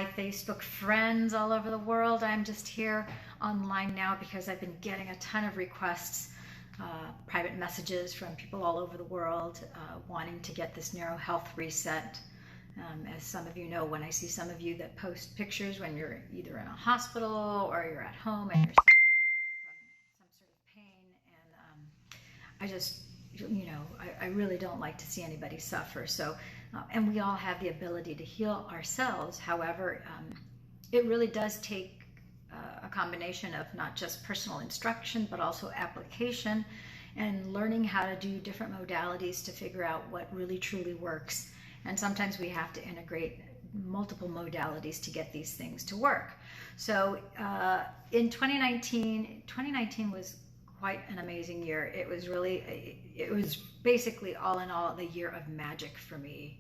Hi, Facebook friends all over the world. I'm just here online now because I've been getting a ton of requests, private messages from people all over the world wanting to get this neuro health reset. As some of you know, when I see some of you that post pictures when you're either in a hospital or you're at home and you're suffering from some sort of pain, and I just, I really don't like to see anybody suffer. So, and we all have the ability to heal ourselves. However, it really does take a combination of not just personal instruction, but also application and learning how to do different modalities to figure out what really truly works. And sometimes we have to integrate multiple modalities to get these things to work. So in 2019 was quite an amazing year. It was basically all in all the year of magic for me,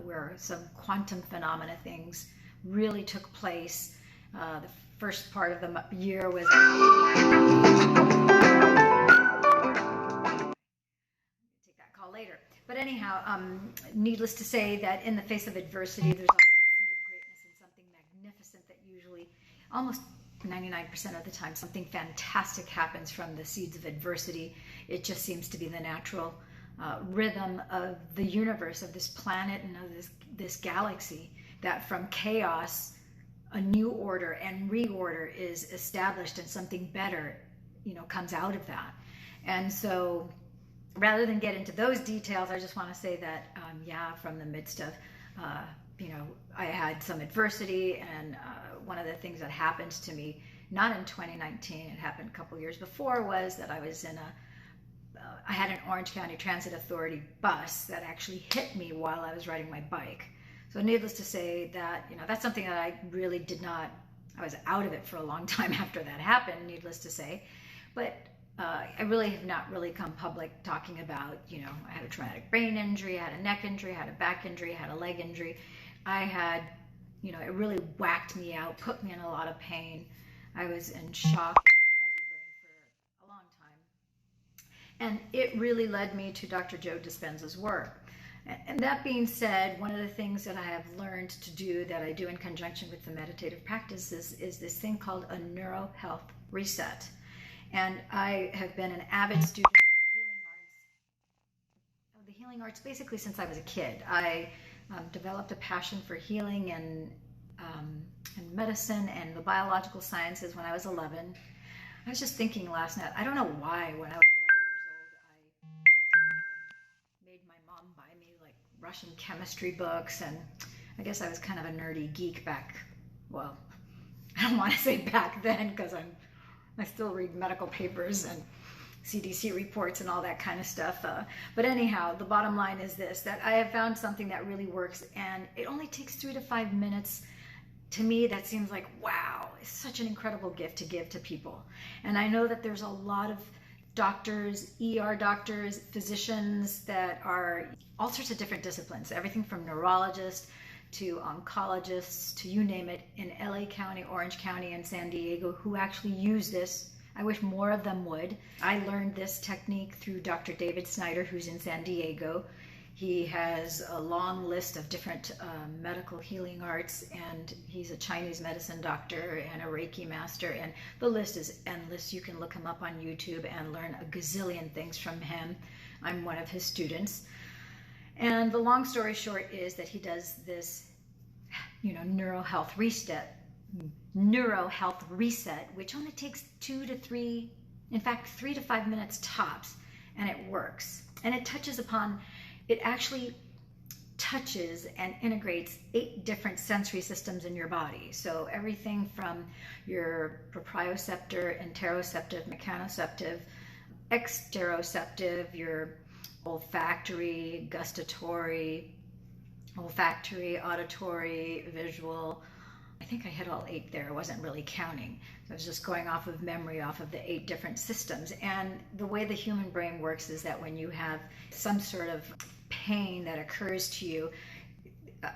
where some quantum phenomena things really took place. The first part of the year was take that call later. But anyhow, needless to say that in the face of adversity, there's always a seed of greatness and something magnificent that usually, almost 99% of the time, something fantastic happens from the seeds of adversity. It just seems to be the natural rhythm of the universe, of this planet and of this galaxy, that from chaos, a new order and reorder is established and something better, comes out of that. And so rather than get into those details, I just want to say that, from the midst of, I had some adversity, and one of the things that happened to me, not in 2019, it happened a couple years before, was that I was in I had an Orange County Transit Authority bus that actually hit me while I was riding my bike. So needless to say that, that's something that I really I was out of it for a long time after that happened, needless to say. But I really have not really come public talking about, I had a traumatic brain injury, I had a neck injury, I had a back injury, I had a leg injury. I had, it really whacked me out, put me in a lot of pain. I was in shock and fuzzy brain for a long time. And it really led me to Dr. Joe Dispenza's work. And that being said, one of the things that I have learned to do, that I do in conjunction with the meditative practices, is this thing called a neuro health reset. And I have been an avid student of the healing arts basically since I was a kid. I developed a passion for healing and medicine and the biological sciences when I was 11. I was just thinking last night, I don't know why, when I was 11 years old, I made my mom buy me like Russian chemistry books, and I guess I was kind of a nerdy geek back, well, I don't want to say back then, because I still read medical papers and CDC reports and all that kind of stuff. But anyhow, the bottom line is this, that I have found something that really works, and it only takes 3 to 5 minutes. To me, that seems like, wow, it's such an incredible gift to give to people. And I know that there's a lot of doctors, ER doctors, physicians that are all sorts of different disciplines, everything from neurologists to oncologists, to you name it, in LA County, Orange County, and San Diego, who actually use this. I wish more of them would. I learned this technique through Dr. David Snyder, who's in San Diego. He has a long list of different medical healing arts, and he's a Chinese medicine doctor and a Reiki master, and the list is endless. You can look him up on YouTube and learn a gazillion things from him. I'm one of his students. And the long story short is that he does this, neuro health reset, which only takes 2 to 3, in fact, 3 to 5 minutes tops, and it works. And it actually touches and integrates 8 different sensory systems in your body. So everything from your proprioceptor, interoceptive, mechanoceptive, exteroceptive, your olfactory, gustatory, auditory, visual. I think I hit all 8 there. I wasn't really counting. I was just going off of memory, off of the 8 different systems. And the way the human brain works is that when you have some sort of pain that occurs to you,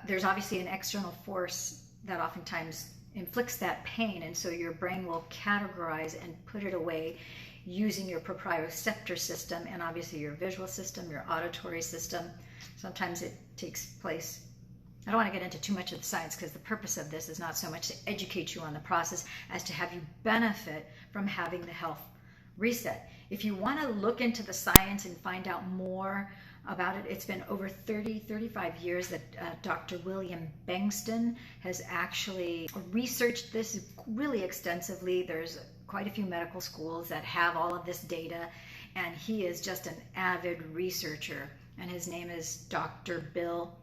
there's obviously an external force that oftentimes inflicts that pain. And so your brain will categorize and put it away using your proprioceptor system, and obviously your visual system, your auditory system. Sometimes it takes place I don't want to get into too much of the science because the purpose of this is not so much to educate you on the process as to have you benefit from having the health reset. If you want to look into the science and find out more about it, it's been over 35 years that Dr. William Bengston has actually researched this really extensively. There's quite a few medical schools that have all of this data, and he is just an avid researcher, and his name is Dr. Bill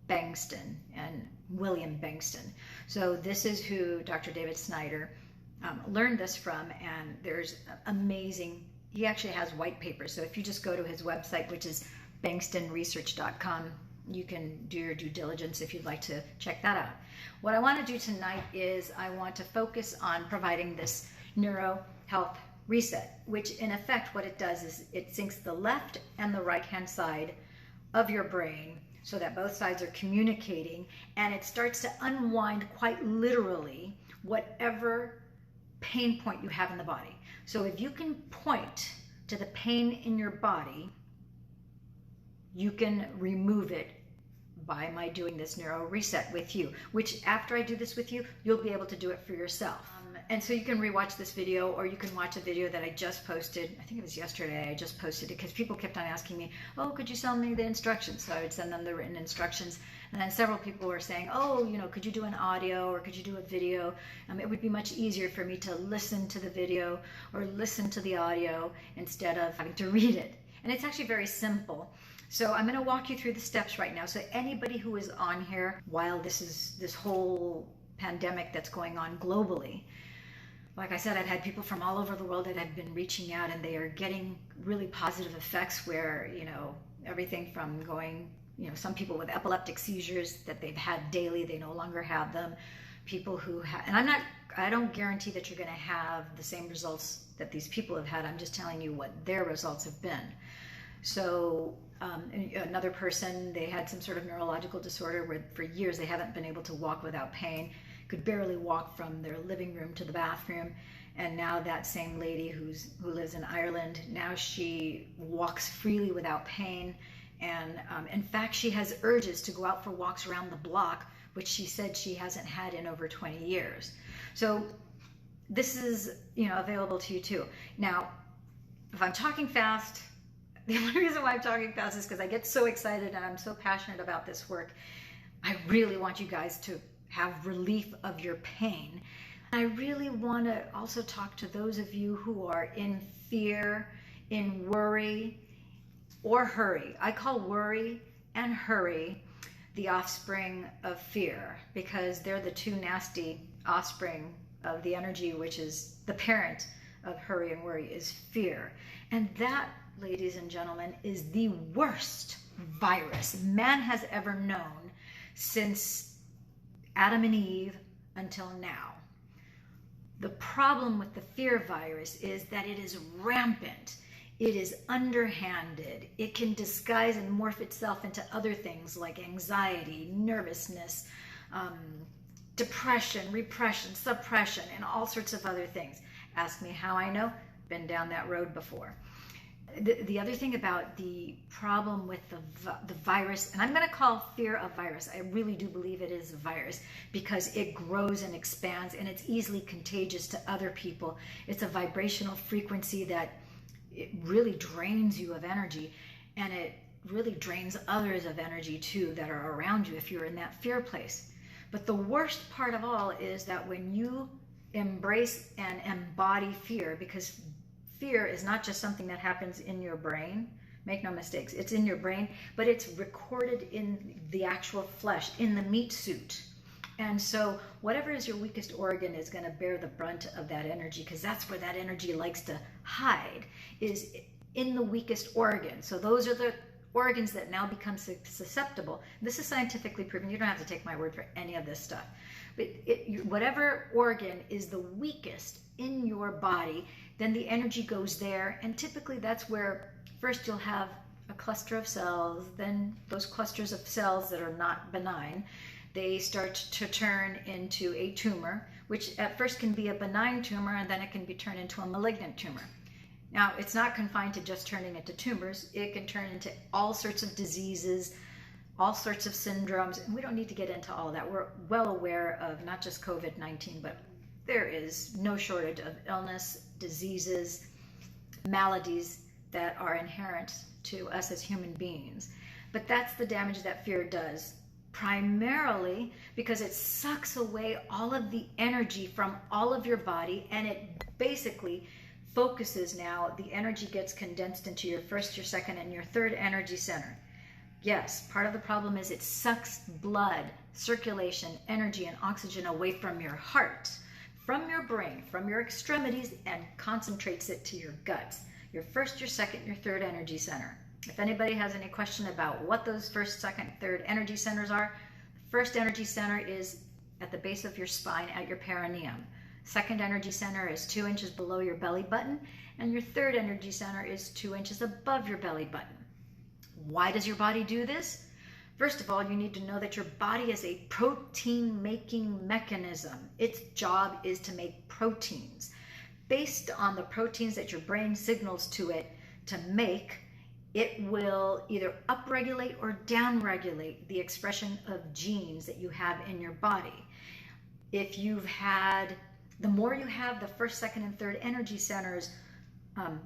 Bengston and William Bengston. So this is who Dr. David Snyder learned this from, and there's amazing, he actually has white papers. So if you just go to his website, which is bengstonresearch.com, you can do your due diligence if you'd like to check that out. What I want to do tonight is I want to focus on providing this neuro health reset, which in effect what it does is it syncs the left and the right hand side of your brain so that both sides are communicating, and it starts to unwind quite literally whatever pain point you have in the body. So if you can point to the pain in your body, you can remove it by my doing this neuro reset with you, which after I do this with you, you'll be able to do it for yourself. And so you can rewatch this video, or you can watch a video that I just posted. I think it was yesterday I just posted it because people kept on asking me, oh, could you send me the instructions? So I would send them the written instructions. And then several people were saying, oh, you know, could you do an audio or could you do a video? It would be much easier for me to listen to the video or listen to the audio instead of having to read it. And it's actually very simple. So I'm going to walk you through the steps right now. So anybody who is on here while this whole pandemic that's going on globally, like I said, I've had people from all over the world that have been reaching out, and they are getting really positive effects where, you know, everything from going, you know, some people with epileptic seizures that they've had daily, they no longer have them. People who have, and I don't guarantee that you're going to have the same results that these people have had. I'm just telling you what their results have been. So another person, they had some sort of neurological disorder where for years they haven't been able to walk without pain, could barely walk from their living room to the bathroom. And now that same lady who lives in Ireland, now she walks freely without pain. And in fact, she has urges to go out for walks around the block, which she said she hasn't had in over 20 years. So this is, you know, available to you too. Now, if I'm talking fast, the only reason why I'm talking fast is because I get so excited and I'm so passionate about this work. I really want you guys to have relief of your pain. I really want to also talk to those of you who are in fear, in worry, or hurry. I call worry and hurry the offspring of fear, because they're the two nasty offspring of the energy, which is the parent of hurry and worry, is fear. And that, ladies and gentlemen, is the worst virus man has ever known since Adam and Eve until now. The problem with the fear virus is that it is rampant. It is underhanded. It can disguise and morph itself into other things like anxiety, nervousness, depression, repression, suppression, and all sorts of other things. Ask me how I know. Been down that road before. The other thing about the problem with the virus, and I'm going to call fear a virus. I really do believe it is a virus because it grows and expands, and it's easily contagious to other people. It's a vibrational frequency that it really drains you of energy, and it really drains others of energy too that are around you if you're in that fear place. But the worst part of all is that when you embrace and embody fear, because fear is not just something that happens in your brain. Make no mistakes, it's in your brain, but it's recorded in the actual flesh, in the meat suit. And so whatever is your weakest organ is going to bear the brunt of that energy, because that's where that energy likes to hide, is in the weakest organ. So those are the organs that now become susceptible. This is scientifically proven. You don't have to take my word for any of this stuff. But whatever organ is the weakest in your body, then the energy goes there, and typically that's where first you'll have a cluster of cells, then those clusters of cells that are not benign, they start to turn into a tumor, which at first can be a benign tumor, and then it can be turned into a malignant tumor. Now, it's not confined to just turning into tumors. It can turn into all sorts of diseases, all sorts of syndromes, and we don't need to get into all of that. We're well aware of not just COVID-19, but there is no shortage of illness, diseases, maladies that are inherent to us as human beings. But that's the damage that fear does, primarily because it sucks away all of the energy from all of your body, and it basically focuses now, the energy gets condensed into your first, your second, and your third energy center. Yes, part of the problem is it sucks blood, circulation, energy, and oxygen away from your heart, from your brain, from your extremities, and concentrates it to your guts, your first, your second, your third energy center. If anybody has any question about what those first, second, third energy centers are, the first energy center is at the base of your spine at your perineum. Second energy center is 2 inches below your belly button, and your third energy center is 2 inches above your belly button. Why does your body do this? First of all, you need to know that your body is a protein-making mechanism. Its job is to make proteins. Based on the proteins that your brain signals to it to make, it will either upregulate or downregulate the expression of genes that you have in your body. If you've had, the more you have the first, second, and third energy centers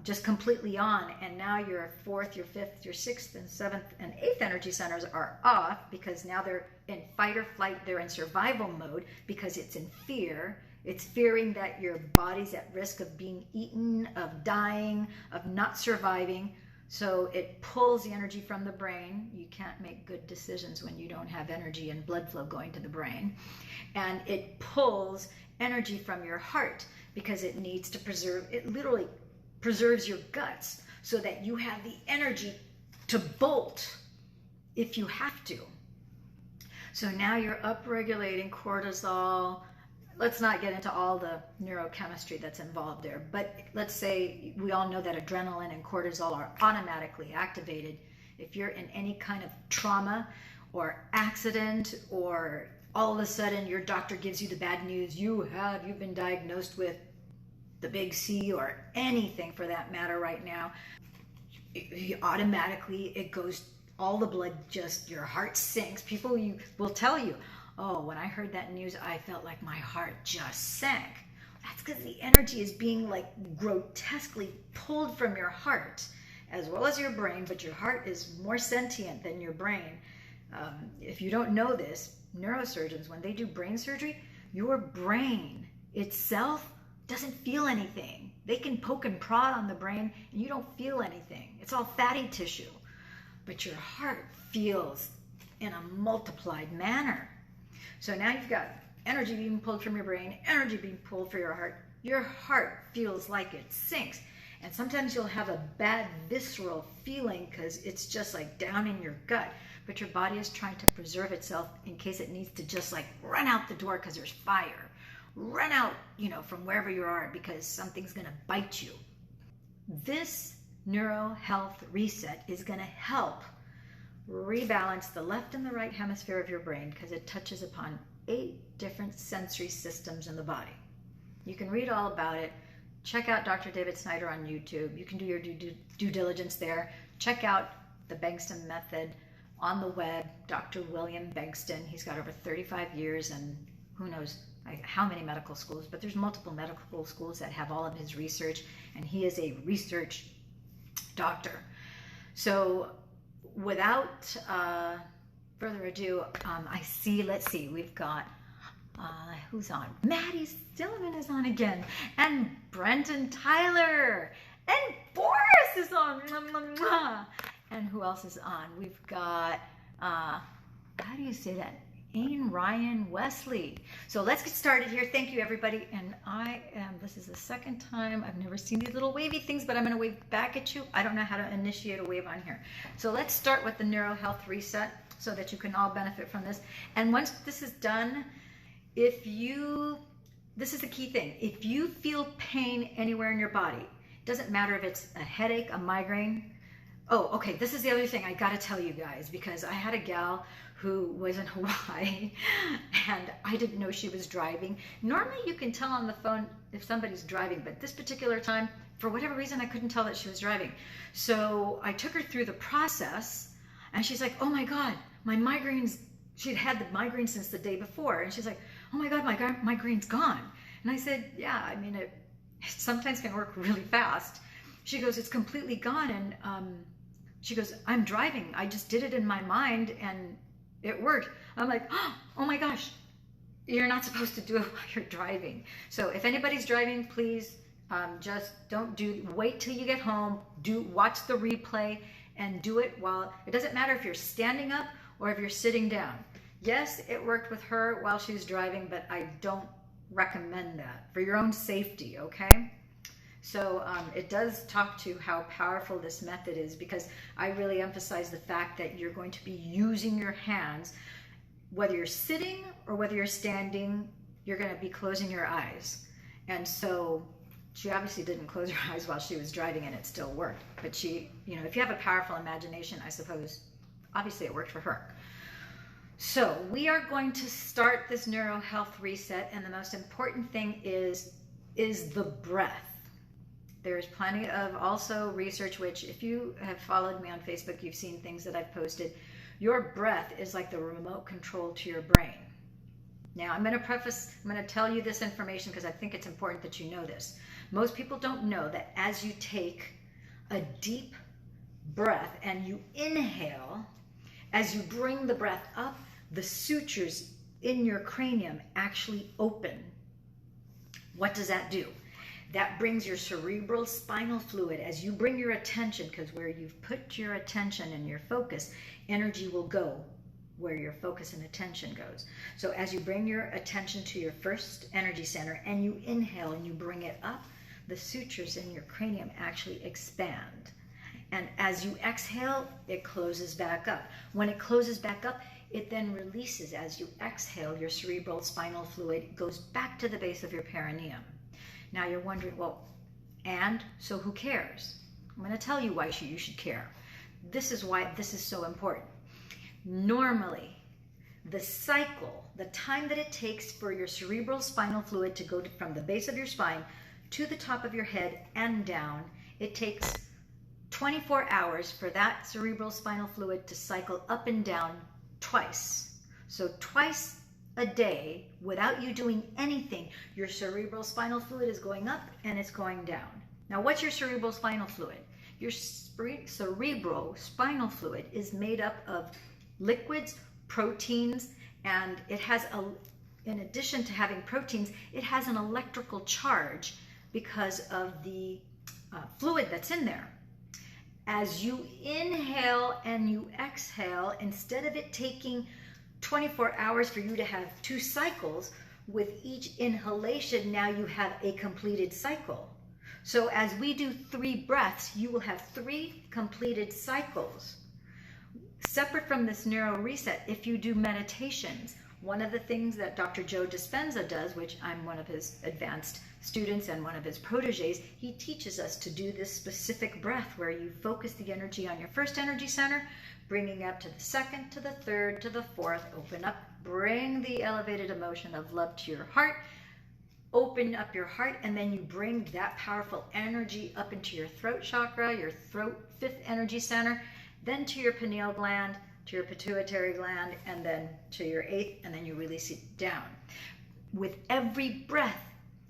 just completely on, and now your fourth, your fifth, your sixth, and seventh, and eighth energy centers are off because now they're in fight or flight, they're in survival mode because it's in fear. It's fearing that your body's at risk of being eaten, of dying, of not surviving. So it pulls the energy from the brain. You can't make good decisions when you don't have energy and blood flow going to the brain. And it pulls energy from your heart because it needs to preserve, it literally preserves your guts so that you have the energy to bolt if you have to. So now you're upregulating cortisol. Let's not get into all the neurochemistry that's involved there, but let's say we all know that adrenaline and cortisol are automatically activated if you're in any kind of trauma or accident, or all of a sudden your doctor gives you the bad news, you've been diagnosed with the big C, or anything for that matter right now. Automatically it goes, all the blood, just your heart sinks. People will tell you, oh, when I heard that news, I felt like my heart just sank. That's because the energy is being like grotesquely pulled from your heart as well as your brain, but your heart is more sentient than your brain. If you don't know this, neurosurgeons, when they do brain surgery, your brain itself doesn't feel anything. They can poke and prod on the brain and you don't feel anything. It's all fatty tissue. But your heart feels in a multiplied manner. So now you've got energy being pulled from your brain, energy being pulled from your heart. Your heart feels like it sinks. And sometimes you'll have a bad visceral feeling because it's just like down in your gut. But your body is trying to preserve itself in case it needs to just like run out the door because there's fire. Run out, from wherever you are because something's going to bite you. This neuro health reset is going to help rebalance the left and the right hemisphere of your brain because it touches upon 8 different sensory systems in the body. You can read all about it. Check out Dr. David Snyder on YouTube. You can do your due diligence there. Check out the Bengston method on the web, Dr. William Bengston. He's got over 35 years and who knows how many medical schools, but there's multiple medical schools that have all of his research, and he is a research doctor. So without further ado, let's see, we've got, who's on? Maddie Stillman is on again, and Brenton Tyler, and Boris is on, and who else is on? We've got, how do you say that? Ryan Wesley. So let's get started here. Thank you, everybody. And this is the second time I've never seen these little wavy things, but I'm going to wave back at you. I don't know how to initiate a wave on here. So let's start with the neuro health reset so that you can all benefit from this. And once this is done, this is the key thing. If you feel pain anywhere in your body, it doesn't matter if it's a headache, a migraine. Oh, okay. This is the other thing I got to tell you guys, because I had a gal who was in Hawaii and I didn't know she was driving. Normally you can tell on the phone if somebody's driving, but this particular time, for whatever reason, I couldn't tell that she was driving. So I took her through the process and she's like, oh my God, my migraines, she'd had the migraine since the day before. And she's like, oh my God, my migraine's gone. And I said, yeah, I mean, it sometimes can work really fast. She goes, it's completely gone. And she goes, I'm driving. I just did it in my mind and it worked. I'm like, oh my gosh, you're not supposed to do it while you're driving. So if anybody's driving, please just wait till you get home, watch the replay and do it while, it doesn't matter if you're standing up or if you're sitting down. Yes, it worked with her while she's driving, but I don't recommend that for your own safety, okay? So it does talk to how powerful this method is, because I really emphasize the fact that you're going to be using your hands, whether you're sitting or whether you're standing, you're going to be closing your eyes. And so she obviously didn't close her eyes while she was driving and it still worked. But she, you know, if you have a powerful imagination, I suppose, obviously it worked for her. So we are going to start this neuro health reset, and the most important thing is the breath. There's plenty of also research, which if you have followed me on Facebook, you've seen things that I've posted. Your breath is like the remote control to your brain. Now, I'm going to tell you this information because I think it's important that you know this. Most people don't know that as you take a deep breath and you inhale, as you bring the breath up, the sutures in your cranium actually open. What does that do? That brings your cerebral spinal fluid. As you bring your attention, because where you've put your attention and your focus, energy will go where your focus and attention goes. So as you bring your attention to your first energy center and you inhale and you bring it up, the sutures in your cranium actually expand. And as you exhale, it closes back up. When it closes back up, it then releases. As you exhale, your cerebral spinal fluid goes back to the base of your perineum. Now you're wondering, well, and so who cares? I'm going to tell you why you should care. This is why this is so important. Normally, the cycle, the time that it takes for your cerebral spinal fluid to go from the base of your spine to the top of your head and down, it takes 24 hours for that cerebral spinal fluid to cycle up and down twice. So twice a day, without you doing anything, your cerebral spinal fluid is going up and it's going down. Now, what's your cerebral spinal fluid? Your cerebral spinal fluid is made up of liquids, proteins, and it has, in addition to having proteins, it has an electrical charge because of the fluid that's in there. As you inhale and you exhale, instead of it taking 24 hours for you to have 2 cycles, with each inhalation, now you have a completed cycle. So as we do 3 breaths, you will have 3 completed cycles. Separate from this neuro reset, if you do meditations, one of the things that Dr. Joe Dispenza does, which I'm one of his advanced students and one of his proteges, he teaches us to do this specific breath where you focus the energy on your first energy center, bringing up to the second, to the third, to the fourth, open up, bring the elevated emotion of love to your heart, open up your heart, and then you bring that powerful energy up into your throat chakra, your throat 5th energy center, then to your pineal gland, to your pituitary gland, and then to your 8th, and then you release it down. With every breath,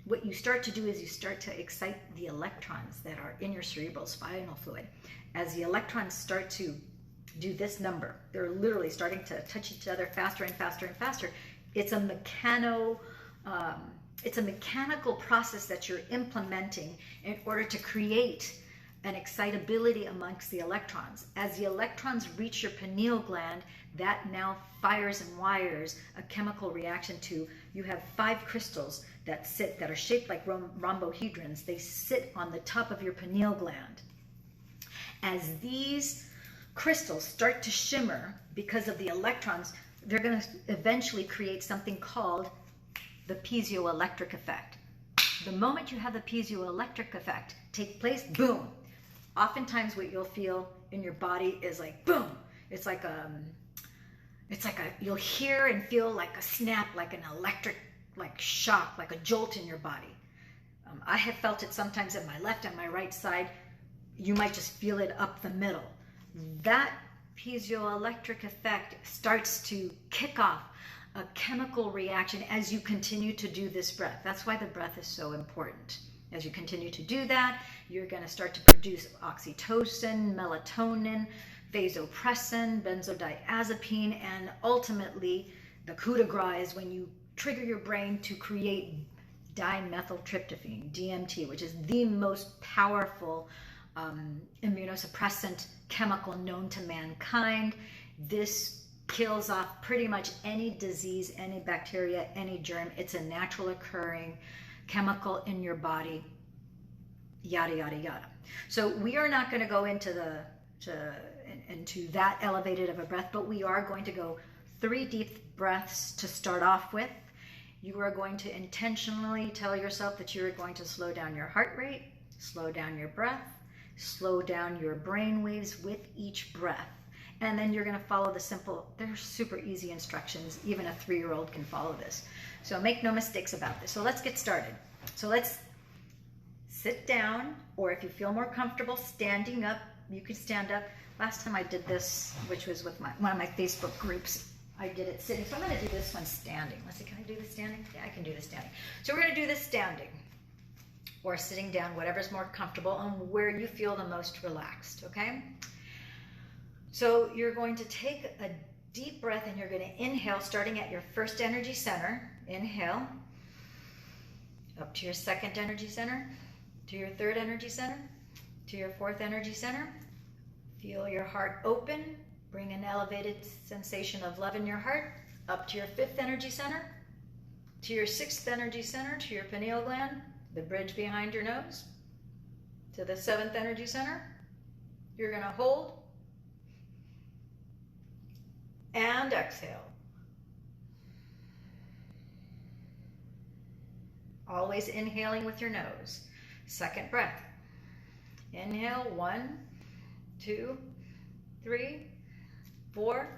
what you start to do is you start to excite the electrons that are in your cerebral spinal fluid. As the electrons start to do this number, they're literally starting to touch each other faster and faster and faster. It's a mechanical process that you're implementing in order to create an excitability amongst the electrons. As the electrons reach your pineal gland, that now fires and wires a chemical reaction to, you have 5 crystals that are shaped like rhombohedrons. They sit on the top of your pineal gland. As these crystals start to shimmer because of the electrons, they're going to eventually create something called the piezoelectric effect. The moment you have the piezoelectric effect take place, boom. Oftentimes what you'll feel in your body is like boom. It's like you'll hear and feel like a snap, like an electric shock, like a jolt in your body. I have felt it sometimes at my left and my right side. You might just feel it up the middle. That piezoelectric effect starts to kick off a chemical reaction as you continue to do this breath. That's why the breath is so important. As you continue to do that, you're going to start to produce oxytocin, melatonin, vasopressin, benzodiazepine, and ultimately the coup de grace is when you trigger your brain to create dimethyltryptamine, DMT, which is the most powerful immunosuppressant chemical known to mankind. This kills off pretty much any disease, any bacteria, any germ. It's a natural occurring chemical in your body, yada, yada, yada. So we are not going to go into that elevated of a breath, but we are going to go 3 deep breaths to start off with. You are going to intentionally tell yourself that you are going to slow down your heart rate, slow down your breath, slow down your brain waves with each breath. And then you're going to follow the simple, they're super easy instructions. Even a 3-year-old can follow this. So make no mistakes about this. So let's get started. So let's sit down, or if you feel more comfortable standing up, you could stand up. Last time I did this, which was with one of my Facebook groups, I did it sitting. So I'm going to do this one standing. Let's see, can I do this standing? Yeah, I can do this standing. So we're going to do this standing or sitting down, whatever's more comfortable and where you feel the most relaxed, okay? So you're going to take a deep breath and you're going to inhale, starting at your first energy center. Inhale, up to your second energy center, to your third energy center, to your fourth energy center. Feel your heart open. Bring an elevated sensation of love in your heart, up to your fifth energy center, to your sixth energy center, to your pineal gland, the bridge behind your nose, to the seventh energy center. You're going to hold and exhale. Always inhaling with your nose. Second breath. Inhale, 1, 2, 3, 4.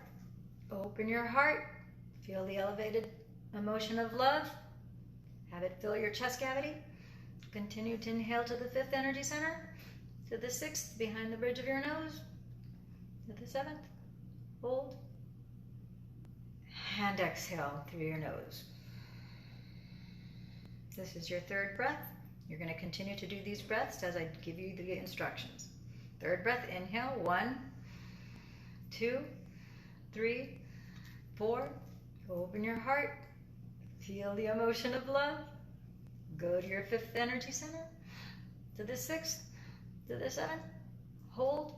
Open your heart. Feel the elevated emotion of love. Have it fill your chest cavity. Continue to inhale to the fifth energy center, to the sixth behind the bridge of your nose, to the seventh. Hold. And exhale through your nose. This is your third breath. You're going to continue to do these breaths as I give you the instructions. Third breath, inhale, 1, 2, 3, 4. Open your heart. Feel the emotion of love. Go to your fifth energy center, to the sixth, to the seventh. Hold.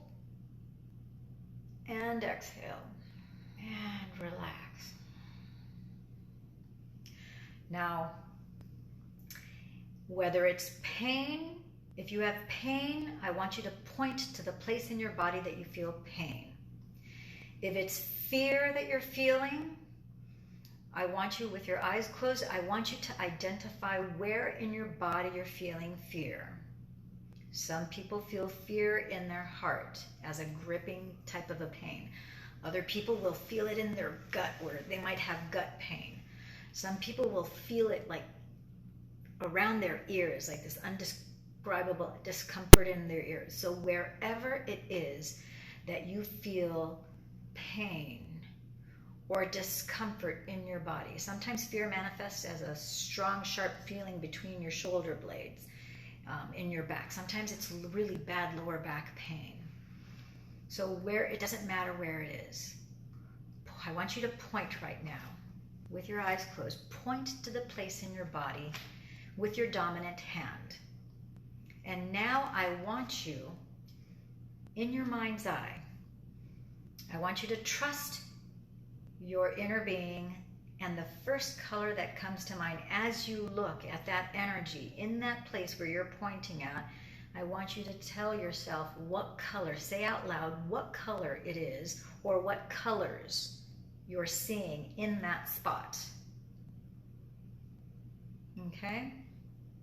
And exhale. And relax. Now, whether it's pain, if you have pain, I want you to point to the place in your body that you feel pain. If it's fear that you're feeling, I want you, with your eyes closed, I want you to identify where in your body you're feeling fear. Some people feel fear in their heart as a gripping type of a pain. Other people will feel it in their gut, where they might have gut pain. Some people will feel it like around their ears, like this indescribable discomfort in their ears. So wherever it is that you feel pain or discomfort in your body. Sometimes fear manifests as a strong, sharp feeling between your shoulder blades, in your back. Sometimes it's really bad lower back pain. So it doesn't matter where it is. I want you to point right now with your eyes closed. Point to the place in your body with your dominant hand. And now I want you, in your mind's eye, I want you to trust your inner being, and the first color that comes to mind as you look at that energy in that place where you're pointing at, I want you to tell yourself what color, say out loud what color it is or what colors you're seeing in that spot. Okay?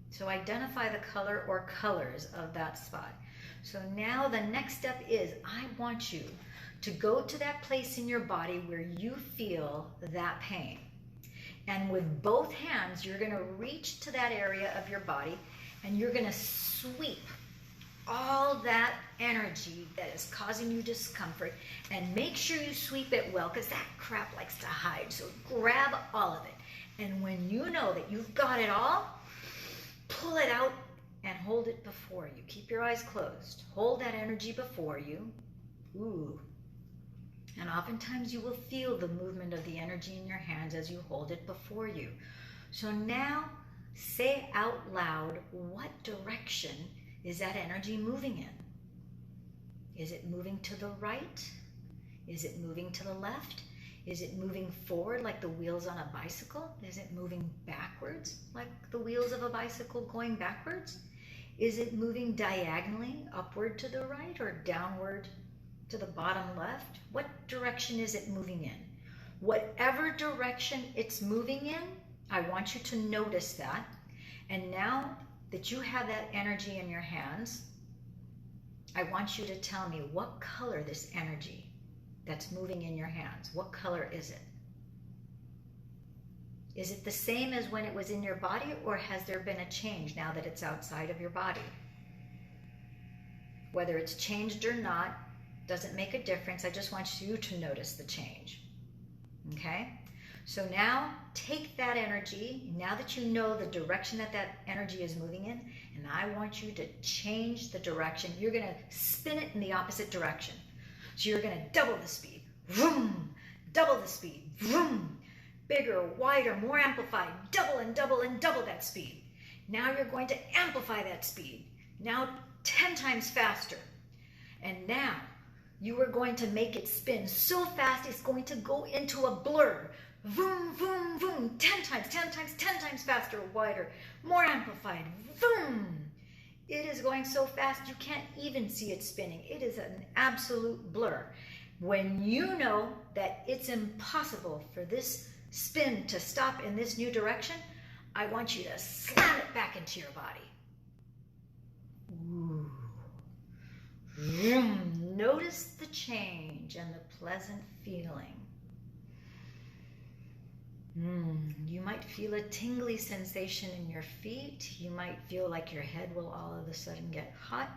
So identify the color or colors of that spot. So now the next step is, I want you to go to that place in your body where you feel that pain. And with both hands, you're going to reach to that area of your body and you're going to sweep all that energy that is causing you discomfort, and make sure you sweep it well, because that crap likes to hide. So grab all of it. And when you know that you've got it all, pull it out and hold it before you. Keep your eyes closed. Hold that energy before you. Ooh. And oftentimes you will feel the movement of the energy in your hands as you hold it before you. So now say out loud, what direction is that energy moving in? Is it moving to the right? Is it moving to the left? Is it moving forward like the wheels on a bicycle? Is it moving backwards like the wheels of a bicycle going backwards? Is it moving diagonally upward to the right or downward to the bottom left? What direction is it moving in? Whatever direction it's moving in, I want you to notice that. And now that you have that energy in your hands, I want you to tell me what color this energy that's moving in your hands, what color is it? Is it the same as when it was in your body, or has there been a change now that it's outside of your body? Whether it's changed or not doesn't make a difference. I just want you to notice the change. Okay? So now take that energy, now that you know the direction that that energy is moving in, and I want you to change the direction. You're going to spin it in the opposite direction. So you're going to double the speed. Vroom! Double the speed. Vroom! Bigger, wider, more amplified. Double and double and double that speed. Now you're going to amplify that speed. Now 10 times faster. And now you are going to make it spin so fast it's going to go into a blur. Vroom, vroom, vroom. 10 times, 10 times, 10 times faster, wider, more amplified. Vroom! It is going so fast you can't even see it spinning. It is an absolute blur. When you know that it's impossible for this spin to stop in this new direction, I want you to slam it back into your body. Ooh. Vroom. Notice the change and the pleasant feeling. You might feel a tingly sensation in your feet. You might feel like your head will all of a sudden get hot.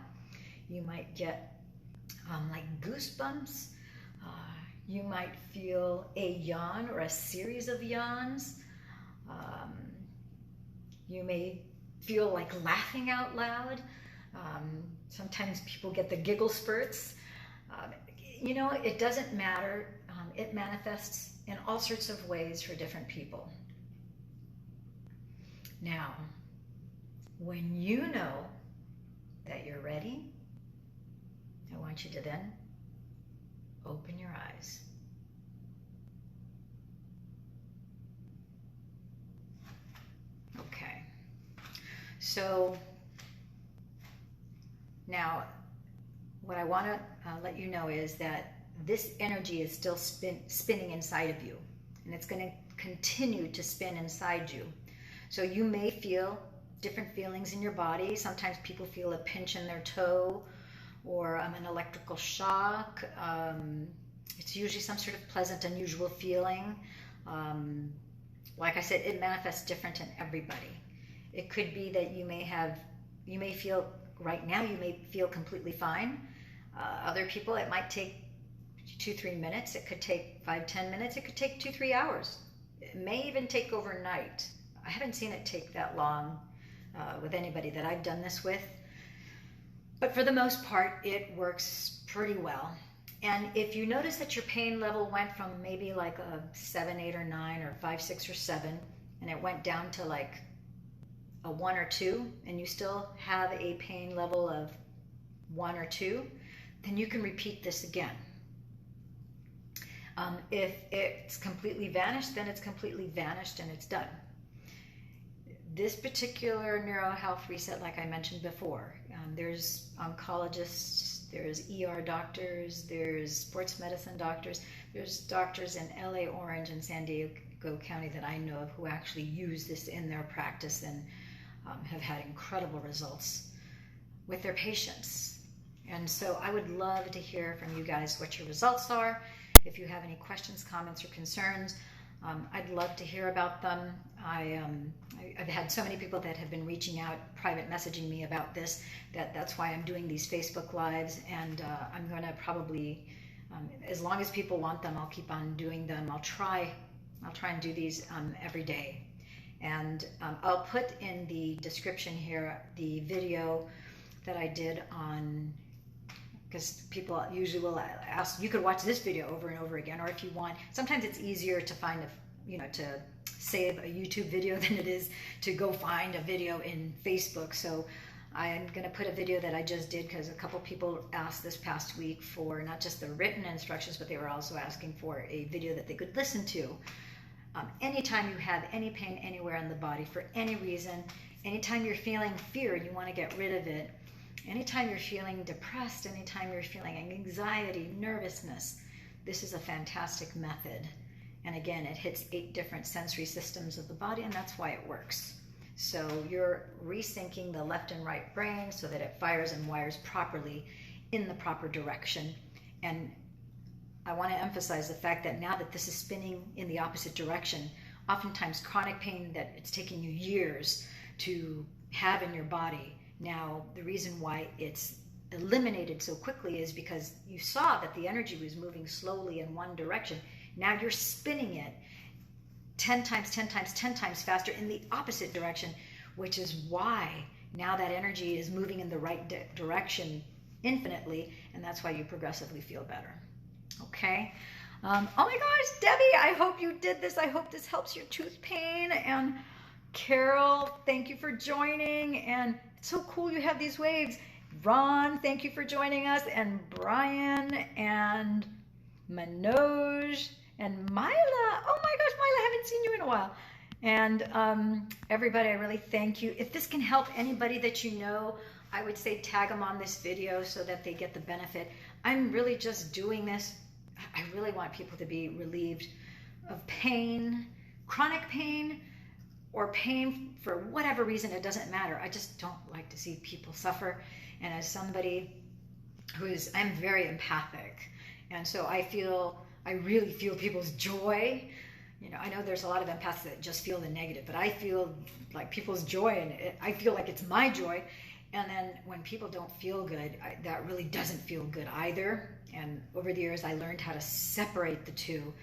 You might get like goosebumps. You might feel a yawn or a series of yawns. You may feel like laughing out loud. Sometimes people get the giggle spurts. You know, it doesn't matter. It manifests in all sorts of ways for different people. Now, when you know that you're ready, I want you to then open your eyes. Okay. So now what I want to let you know is that this energy is still spinning inside of you, and it's going to continue to spin inside you. So you may feel different feelings in your body. Sometimes people feel a pinch in their toe or an electrical shock. It's usually some sort of pleasant, unusual feeling. Like I said, it manifests different in everybody. It could be that you may feel, right now you may feel completely fine. Other people, it might take 2-3 minutes. It could take 5-10 minutes. It could take 2-3 hours. It may even take overnight. I haven't seen it take that long with anybody that I've done this with. But for the most part, it works pretty well. And if you notice that your pain level went from maybe like a 7, 8, or 9, or 5, 6, or 7, and it went down to like a 1 or 2, and you still have a pain level of 1 or 2, then you can repeat this again. If it's completely vanished, then it's completely vanished and it's done. This particular neuro health reset, like I mentioned before, there's oncologists, there's ER doctors, there's sports medicine doctors, there's doctors in LA, Orange, and San Diego County that I know of who actually use this in their practice and have had incredible results with their patients. And so I would love to hear from you guys what your results are. If you have any questions, comments, or concerns, I'd love to hear about them. I've had so many people that have been reaching out, private messaging me about this, that's why I'm doing these Facebook Lives, and I'm going to probably, as long as people want them, I'll keep on doing them. I'll try and do these every day. And I'll put in the description here the video that I did on, because people usually will ask, you could watch this video over and over again, or if you want, sometimes it's easier to find to save a YouTube video than it is to go find a video in Facebook. So I'm going to put a video that I just did, because a couple people asked this past week for not just the written instructions, but they were also asking for a video that they could listen to. Anytime you have any pain anywhere in the body for any reason, anytime you're feeling fear and you want to get rid of it, anytime you're feeling depressed, anytime you're feeling anxiety, nervousness, this is a fantastic method. And again, it hits 8 different sensory systems of the body, and that's why it works. So you're resyncing the left and right brain so that it fires and wires properly in the proper direction. And I want to emphasize the fact that now that this is spinning in the opposite direction, oftentimes chronic pain that it's taken you years to have in your body, now the reason why it's eliminated so quickly is because you saw that the energy was moving slowly in one direction. Now you're spinning it 10 times, 10 times, 10 times faster in the opposite direction, which is why now that energy is moving in the right direction infinitely, and that's why you progressively feel better. Okay. Oh my gosh, Debbie, I hope you did this. I hope this helps your tooth pain. And Carol, thank you for joining. And it's so cool you have these waves. Ron, thank you for joining us. And Brian and Manoj and Mila. Oh my gosh, Mila, I haven't seen you in a while. And everybody, I really thank you. If this can help anybody that you know, I would say tag them on this video so that they get the benefit. I'm really just doing this. I really want people to be relieved of pain, chronic pain, or pain for whatever reason. It doesn't matter. I just don't like to see people suffer. And as somebody I'm very empathic. And so I really feel people's joy. You know, I know there's a lot of empaths that just feel the negative, but I feel like people's joy, and I feel like it's my joy. And then when people don't feel good, that really doesn't feel good either. And over the years, I learned how to separate the two.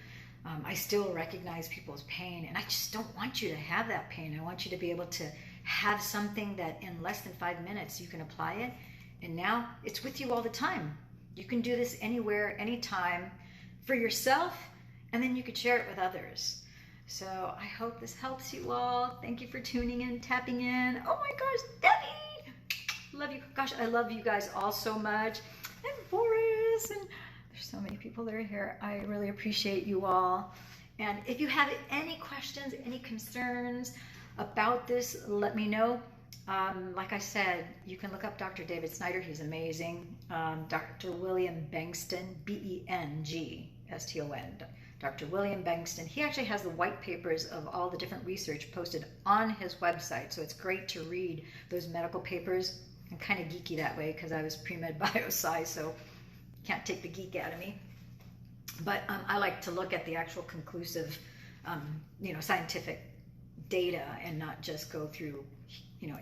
I still recognize people's pain, and I just don't want you to have that pain. I want you to be able to have something that in less than 5 minutes you can apply it, and now it's with you all the time. You can do this anywhere, anytime, for yourself, and then you could share it with others. So I hope this helps you all. Thank you for tuning in, tapping in. Oh my gosh, Debbie! Love you. Gosh, I love you guys all so much. And Boris, and there's so many people that are here. I really appreciate you all. And if you have any questions, any concerns about this, let me know. Like I said, you can look up Dr. David Snyder. He's amazing. Dr. William Bengston, B-E-N-G-S-T-O-N. Dr. William Bengston. He actually has the white papers of all the different research posted on his website. So it's great to read those medical papers. I'm kind of geeky that way because I was pre-med bio-sci, so can't take the geek out of me. But I like to look at the actual conclusive, scientific data and not just go through,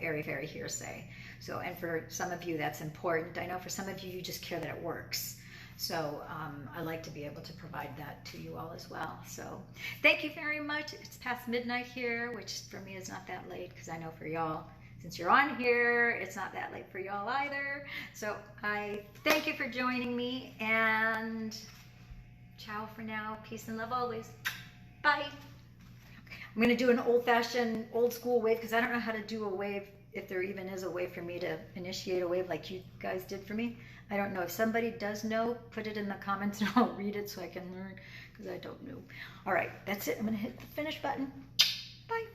airy-fairy hearsay. So, and for some of you, that's important. I know for some of you, you just care that it works. So I like to be able to provide that to you all as well. So thank you very much. It's past midnight here, which for me is not that late because I know for y'all, since you're on here, it's not that late for y'all either. So I thank you for joining me, and ciao for now. Peace and love always. Bye. I'm going to do an old-fashioned, old-school wave because I don't know how to do a wave, if there even is a way for me to initiate a wave like you guys did for me. I don't know. If somebody does know, put it in the comments and I'll read it so I can learn because I don't know. All right, that's it. I'm going to hit the finish button. Bye.